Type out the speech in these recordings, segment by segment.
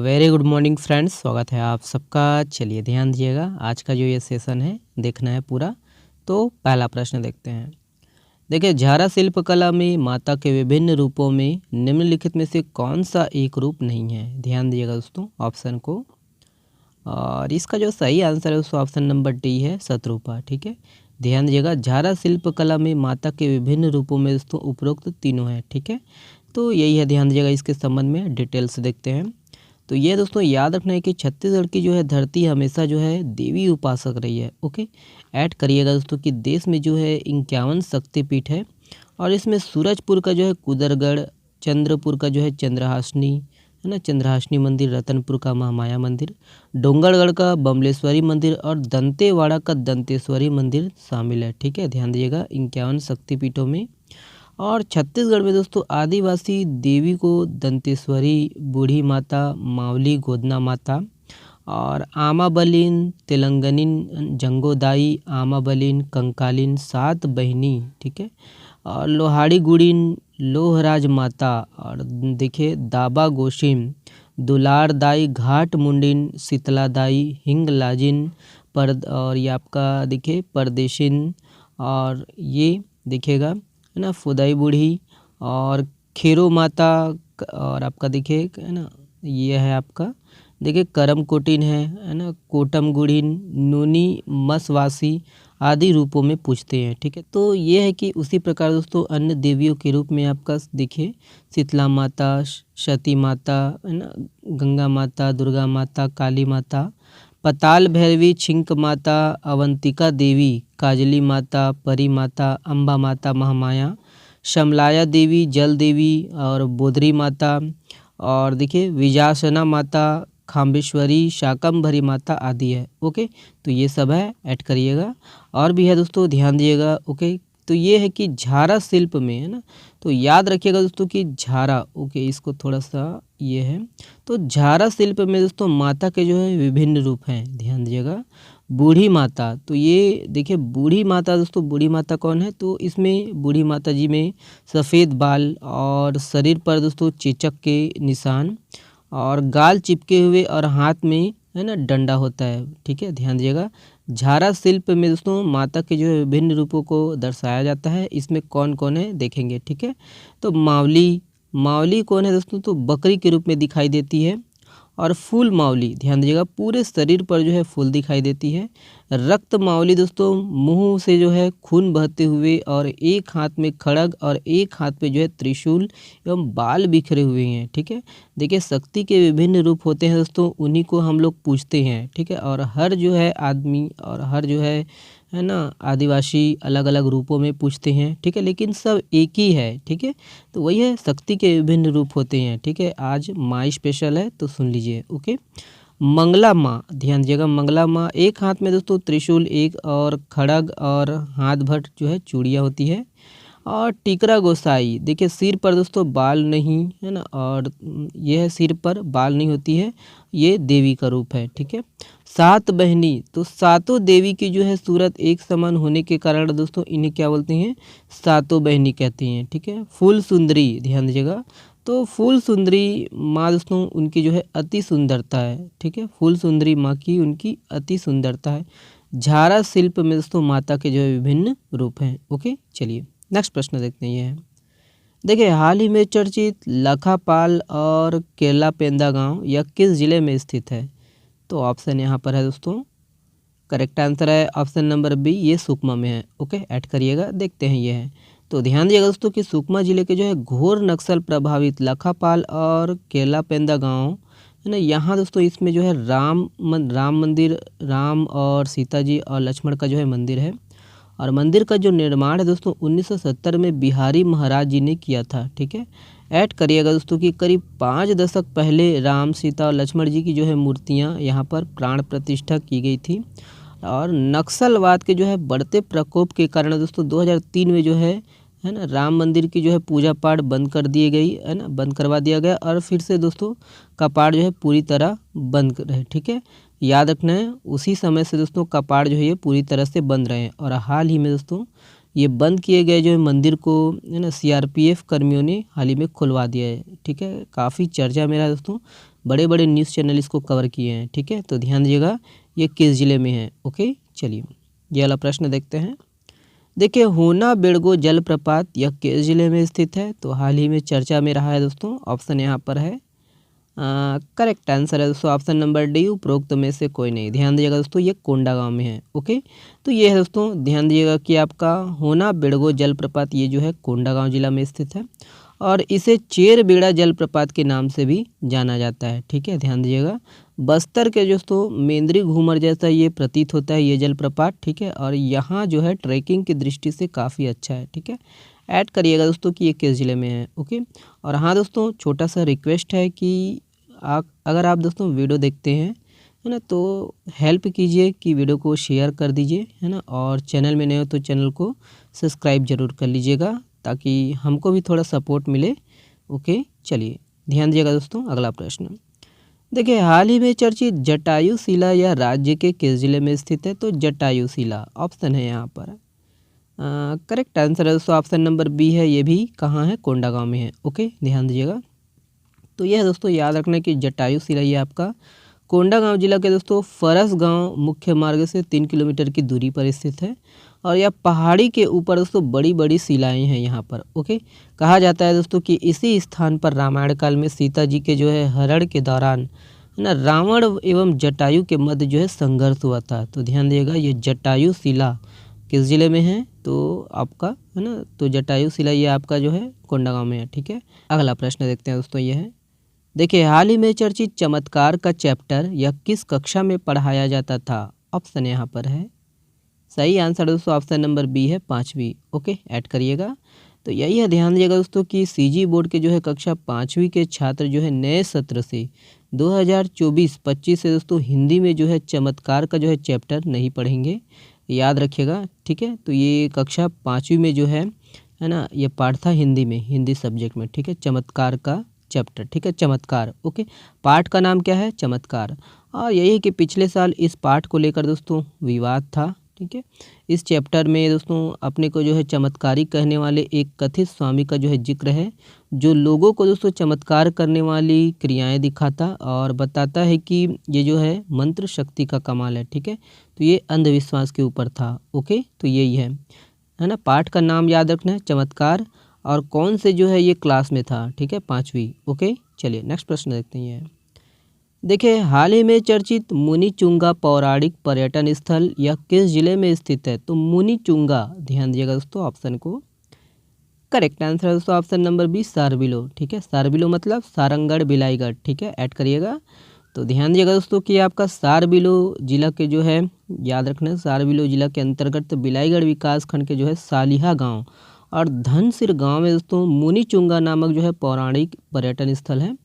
Very good morning friends, स्वागत है आप सबका। चलिए ध्यान दीजिएगा, आज का जो ये सेशन है देखना है पूरा। तो पहला प्रश्न देखते हैं। देखिए, झारा शिल्पकला में माता के विभिन्न रूपों में निम्नलिखित में से कौन सा एक रूप नहीं है। ध्यान दीजिएगा दोस्तों ऑप्शन को, और इसका जो सही आंसर है दोस्तों ऑप्शन नंबर डी है, शतरूपा। ठीक है, ध्यान दीजिएगा, झारा शिल्पकला में माता के विभिन्न रूपों में दोस्तों उपरोक्त तीनों हैं। ठीक है, तो यही है, ध्यान दीजिएगा। इसके संबंध में डिटेल से देखते हैं। तो ये दोस्तों याद रखना है कि छत्तीसगढ़ की जो है धरती हमेशा जो है देवी उपासक रही है। ओके, ऐड करिएगा दोस्तों कि देश में जो है 51 शक्तिपीठ है, और इसमें सूरजपुर का जो है कुदरगढ़, चंद्रपुर का जो है चंद्रहासनी है ना, चंद्रहासनी मंदिर, रतनपुर का महामाया मंदिर, डोंगरगढ़ का बमलेश्वरी मंदिर और दंतेवाड़ा का दंतेश्वरी मंदिर शामिल है। ठीक है, ध्यान दीजिएगा 51 शक्तिपीठों में। और छत्तीसगढ़ में दोस्तों आदिवासी देवी को दंतेश्वरी, बूढ़ी माता, मावली गोदना माता और आमाबलिन, तेलंगनिन, जंगोदाई, आमाबलिन, कंकालिन, सात बहिनी, ठीक है, और लोहाड़ी गुड़िन, लोहराज माता, और देखिए दाबा गोशिम, दुलारदाई, घाट मुंडिन, शीतलादाई, हिंगलाजिन, और ये आपका देखिए परदेशिन, और ये देखिएगा है ना फुदाई बूढ़ी, और खेरो माता, और आपका देखिए है ना ये है आपका देखिए करम कोटिन है ना, कोटम गुड़िन, नूनी मसवासी आदि रूपों में पूछते हैं। ठीक है, तो ये है कि उसी प्रकार दोस्तों अन्य देवियों के रूप में आपका देखिए शीतला माता, सती माता है ना, गंगा माता, दुर्गा माता, काली माता, पताल भैरवी, छिंक माता, अवंतिका देवी, काजली माता, परी माता, अम्बा माता महामाया, शमलाया देवी, जल देवी और बोधरी माता, और देखिए विजासना माता, खाम्बेश्वरी, शाकंभरी माता आदि है। ओके, तो ये सब है, ऐड करिएगा। और भी है दोस्तों, ध्यान दिएगा। ओके, तो ये है कि झारा शिल्प में है ना, तो याद रखिएगा दोस्तों कि झारा, ओके इसको थोड़ा सा ये है, तो झारा शिल्प में दोस्तों माता के जो है विभिन्न रूप हैं। ध्यान दीजिएगा, बूढ़ी माता, तो ये देखिए बूढ़ी माता दोस्तों, बूढ़ी माता कौन है, तो इसमें बूढ़ी माता जी में सफ़ेद बाल और शरीर पर दोस्तों चेचक के निशान और गाल चिपके हुए और हाथ में है ना डंडा होता है। ठीक है, ध्यान दीजिएगा, झारा शिल्प में दोस्तों माता के जो है विभिन्न रूपों को दर्शाया जाता है। इसमें कौन कौन है देखेंगे। ठीक है, तो मावली, मावली कौन है दोस्तों, तो बकरी के रूप में दिखाई देती है। और फूल मावली, ध्यान दीजिएगा, पूरे शरीर पर जो है फूल दिखाई देती है। रक्त मावली दोस्तों, मुंह से जो है खून बहते हुए और एक हाथ में खड़ग और एक हाथ पे जो है त्रिशूल एवं बाल बिखरे हुए हैं। ठीक है, देखिए शक्ति के विभिन्न रूप होते हैं दोस्तों, उन्हीं को हम लोग पूछते हैं। ठीक है, और हर जो है आदमी और हर जो है ना आदिवासी अलग अलग रूपों में पूछते हैं। ठीक है, लेकिन सब एक ही है। ठीक है, तो वही है, शक्ति के विभिन्न रूप होते हैं। ठीक है, आज माँ स्पेशल है तो सुन लीजिए। ओके, मंगला माँ, ध्यान दीजिएगा, मंगला माँ एक हाथ में दोस्तों त्रिशूल, एक और खड़ग और हाथ भर जो है चूड़ियाँ होती है। और टिकरा गोसाई, देखिए सिर पर दोस्तों बाल नहीं है ना, और यह है सिर पर बाल नहीं होती है, ये देवी का रूप है। ठीक है, सात बहनी, तो सातों देवी की जो है सूरत एक समान होने के कारण दोस्तों इन्हें क्या बोलते हैं, सातों बहनी कहते हैं। ठीक है, फूल सुंदरी, ध्यान दीजिएगा, तो फूल सुंदरी माँ दोस्तों उनकी जो है अति सुंदरता है। ठीक है, फूल सुंदरी माँ की उनकी अति सुंदरता है। झारा शिल्प में दोस्तों माता के जो है विभिन्न रूप हैं। ओके, चलिए नेक्स्ट प्रश्न देखते हैं। ये है, देखिए हाल ही में चर्चित लखापाल और केरला पेंदा गांव यह किस जिले में स्थित है। तो ऑप्शन यहाँ पर है दोस्तों, करेक्ट आंसर है ऑप्शन नंबर बी, ये सुकमा में है। ओके, ऐड करिएगा, देखते हैं ये है। तो ध्यान दिएगा दोस्तों कि सुकमा जिले के जो है घोर नक्सल प्रभावित लखापाल और केरला पेंदा गांव है ना, यहाँ दोस्तों इसमें जो है राम मंदिर, राम और सीता जी और लक्ष्मण का जो है मंदिर है। और मंदिर का जो निर्माण है दोस्तों 1970 में बिहारी महाराज जी ने किया था। ठीक है, ऐड करिएगा दोस्तों कि करीब 5 दशक पहले राम, सीता और लक्ष्मण जी की जो है मूर्तियां यहाँ पर प्राण प्रतिष्ठा की गई थी। और नक्सलवाद के जो है बढ़ते प्रकोप के कारण दोस्तों 2003 में जो है ना राम मंदिर की जो है पूजा पाठ बंद कर दी गई है ना, बंद करवा दिया गया, और फिर से दोस्तों कपाट जो है पूरी तरह बंद रहे। ठीक है, याद रखना है, उसी समय से दोस्तों कपाट जो है ये पूरी तरह से बंद रहे हैं। और हाल ही में दोस्तों ये बंद किए गए जो है मंदिर को है ना सीआरपीएफ कर्मियों ने हाल ही में खुलवा दिया है। ठीक है, काफ़ी चर्चा मेरा दोस्तों, बड़े बड़े न्यूज़ चैनल इसको कवर किए हैं। ठीक है, तो ध्यान दीजिएगा ये किस ज़िले में है। ओके, चलिए ये वाला प्रश्न देखते हैं। देखिए, होना बेड़गो जलप्रपात यह किस ज़िले में स्थित है? तो हाल ही में चर्चा में रहा है दोस्तों। ऑप्शन यहाँ पर है करेक्ट आंसर है दोस्तों ऑप्शन नंबर डी, उपरोक्त में से कोई नहीं। ध्यान दीजिएगा दोस्तों ये कोंडागांव में है। ओके, तो ये है दोस्तों, ध्यान दीजिएगा कि आपका होना बेड़गो जलप्रपात ये जो है कोंडागांव जिला में स्थित है और इसे चेरबेड़ा जलप्रपात के नाम से भी जाना जाता है। ठीक है, ध्यान दीजिएगा बस्तर के दोस्तों मेंद्री घूमर जैसा ये प्रतीत होता है ये जलप्रपात। ठीक है, और यहाँ जो है ट्रैकिंग की दृष्टि से काफ़ी अच्छा है। ठीक है, ऐड करिएगा दोस्तों कि ये किस ज़िले में है। ओके, और हाँ दोस्तों, छोटा सा रिक्वेस्ट है कि अगर आप दोस्तों वीडियो देखते हैं है ना, तो हेल्प कीजिए कि वीडियो को शेयर कर दीजिए है ना, और चैनल में नए हो तो चैनल को सब्सक्राइब जरूर कर लीजिएगा ताकि हमको भी थोड़ा सपोर्ट मिले। ओके, चलिए ध्यान दीजिएगा दोस्तों। अगला प्रश्न देखिए, हाल ही में चर्चित जटायु शिला या राज्य के किस जिले में स्थित है? तो जटायु शिला ऑप्शन है यहाँ पर। करेक्ट आंसर है दोस्तों ऑप्शन नंबर बी है, ये भी कहाँ है? कोंडागांव में है। ओके, ध्यान दीजिएगा। तो यह दोस्तों याद रखना कि जटायु शिला ये आपका कोंडागांव जिला के दोस्तों फरस गांव मुख्य मार्ग से 3 किलोमीटर की दूरी पर स्थित है और यह पहाड़ी के ऊपर दोस्तों बड़ी बड़ी शिलाएं हैं यहाँ पर। ओके, कहा जाता है दोस्तों कि इसी स्थान पर रामायण काल में सीता जी के जो है हरण के दौरान है ना रावण एवं जटायु के मध्य जो है संघर्ष हुआ था। तो ध्यान दिएगा ये जटायु शिला किस जिले में है? तो आपका है ना, तो जटायु शिला ये आपका जो है कोंडागांव में है। ठीक है, अगला प्रश्न देखते हैं दोस्तों। ये है देखिए, हाल ही में चर्चित चमत्कार का चैप्टर यह किस कक्षा में पढ़ाया जाता था? ऑप्शन यहाँ पर है। सही आंसर दोस्तों ऑप्शन नंबर बी है, 5वीं। ओके, ऐड करिएगा। तो यही है, ध्यान दीजिएगा दोस्तों कि सीजी बोर्ड के जो है कक्षा 5वीं के छात्र जो है नए सत्र से 2024-25 से दोस्तों हिंदी में जो है चमत्कार का जो है चैप्टर नहीं पढ़ेंगे, याद रखिएगा। ठीक है, तो ये कक्षा 5वीं में जो है ना ये पाठ था हिंदी में, हिंदी सब्जेक्ट में। ठीक है, चमत्कार का चैप्टर। ठीक है, चमत्कार। ओके, पाठ का नाम क्या है? चमत्कार। और यही है कि पिछले साल इस पाठ को लेकर दोस्तों विवाद था। ठीक है, इस चैप्टर में दोस्तों अपने को जो है चमत्कारी कहने वाले एक कथित स्वामी का जो है जिक्र है जो लोगों को दोस्तों चमत्कार करने वाली क्रियाएं दिखाता और बताता है कि ये जो है मंत्र शक्ति का कमाल है। ठीक है, तो ये अंधविश्वास के ऊपर था। ओके, तो यही है ना, पाठ का नाम याद रखना है चमत्कार और कौन से जो है ये क्लास में था। ठीक है, 5वीं। ओके, चलिए नेक्स्ट प्रश्न देखते हैं। देखिए, हाल ही में चर्चित मुनिचुंगा पौराणिक पर्यटन स्थल यह किस जिले में स्थित है? तो मुनिचुंगा, ध्यान दीजिएगा दोस्तों ऑप्शन को। करेक्ट आंसर है दोस्तों ऑप्शन नंबर बी, सारबिलो। ठीक है, सारबिलो मतलब सारंगढ़ बिलाईगढ़। ठीक है, ऐड करिएगा। तो ध्यान दीजिएगा दोस्तों कि आपका सारबिलो जिला के जो है याद रखना, सारबिलो जिला के अंतर्गत बिलाईगढ़ विकास खंड के जो है सालिहा गाँव और धनसिर गांव में दोस्तों मुनिचुंगा नामक जो है पौराणिक पर्यटन स्थल है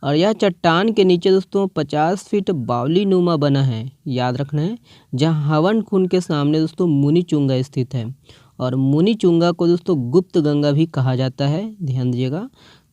और यह चट्टान के नीचे दोस्तों 50 फीट बावली नुमा बना है, याद रखना है, जहां हवन कुंड के सामने दोस्तों मुनिचुंगा स्थित है और मुनिचुंगा को दोस्तों गुप्त गंगा भी कहा जाता है। ध्यान दीजिएगा,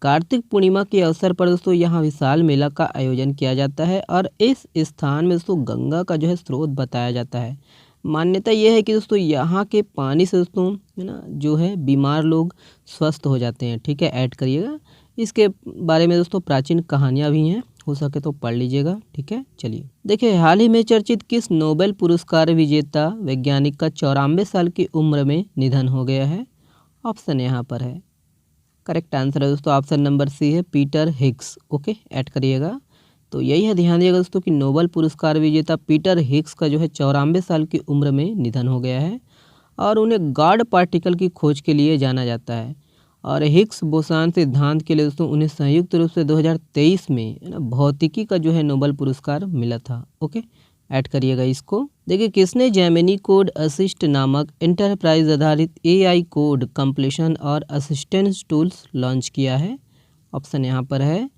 कार्तिक पूर्णिमा के अवसर पर दोस्तों यहाँ विशाल मेला का आयोजन किया जाता है और इस स्थान में दोस्तों गंगा का जो है स्रोत बताया जाता है। मान्यता यह है कि दोस्तों यहाँ के पानी से दोस्तों है ना जो है बीमार लोग स्वस्थ हो जाते हैं। ठीक है, ऐड करिएगा। इसके बारे में दोस्तों प्राचीन कहानियाँ भी हैं, हो सके तो पढ़ लीजिएगा। ठीक है, चलिए देखिए, हाल ही में चर्चित किस नोबेल पुरस्कार विजेता वैज्ञानिक का 94 साल की उम्र में निधन हो गया है? ऑप्शन यहाँ पर है। करेक्ट आंसर है दोस्तों ऑप्शन नंबर सी है, पीटर हिग्स। ओके, ऐड करिएगा। तो यही है, ध्यान दिएगा दोस्तों कि नोबेल पुरस्कार विजेता पीटर हिग्स का जो है 94 साल की उम्र में निधन हो गया है और उन्हें गॉड पार्टिकल की खोज के लिए जाना जाता है और हिग्स बोसान सिद्धांत के लिए दोस्तों उन्हें संयुक्त रूप से 2023 में है ना भौतिकी का जो है नोबेल पुरस्कार मिला था। ओके, ऐड करिएगा इसको। देखिए, किसने जेमिनी कोड असिस्ट नामक एंटरप्राइज आधारित AI कोड कंप्लीशन और असिस्टेंस टूल्स लॉन्च किया है? ऑप्शन यहाँ पर है,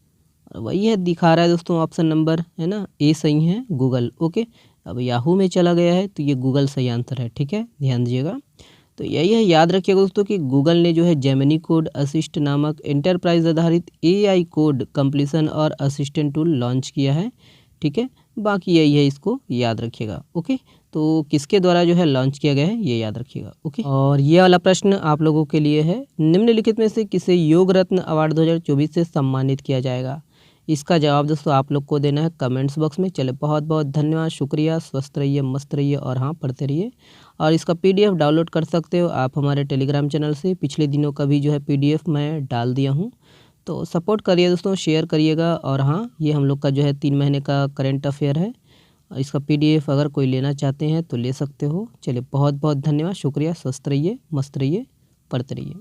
वही है दिखा रहा है दोस्तों ऑप्शन नंबर है ना ए सही है, गूगल। ओके, अब याहू में चला गया है तो ये गूगल सही आंसर है। ठीक है, ध्यान दीजिएगा। तो यही है, याद रखिएगा दोस्तों कि गूगल ने जो है जेमिनी कोड असिस्ट नामक एंटरप्राइज आधारित AI कोड कंप्लीशन और असिस्टेंट टूल लॉन्च किया है। ठीक है, बाकी यही है, इसको याद रखिएगा। ओके, तो किसके द्वारा जो है लॉन्च किया गया है ये याद रखिएगा। ओके, और ये वाला प्रश्न आप लोगों के लिए है, निम्नलिखित में से किसे योग रत्न अवार्ड 2024 से सम्मानित किया जाएगा? इसका जवाब दोस्तों आप लोग को देना है कमेंट्स बॉक्स में। चले बहुत बहुत धन्यवाद, शुक्रिया, स्वस्थ रहिए, मस्त रहिए और हाँ पढ़ते रहिए। और इसका PDF डाउनलोड कर सकते हो आप हमारे टेलीग्राम चैनल से। पिछले दिनों का भी जो है PDF मैं डाल दिया हूँ, तो सपोर्ट करिए दोस्तों, शेयर करिएगा। और हाँ, ये हम लोग का जो है 3 महीने का करेंट अफेयर है। इसका PDF अगर कोई लेना चाहते हैं तो ले सकते हो। चलिए बहुत बहुत धन्यवाद, शुक्रिया, स्वस्थ रहिए, मस्त रहिए, पढ़ते रहिए।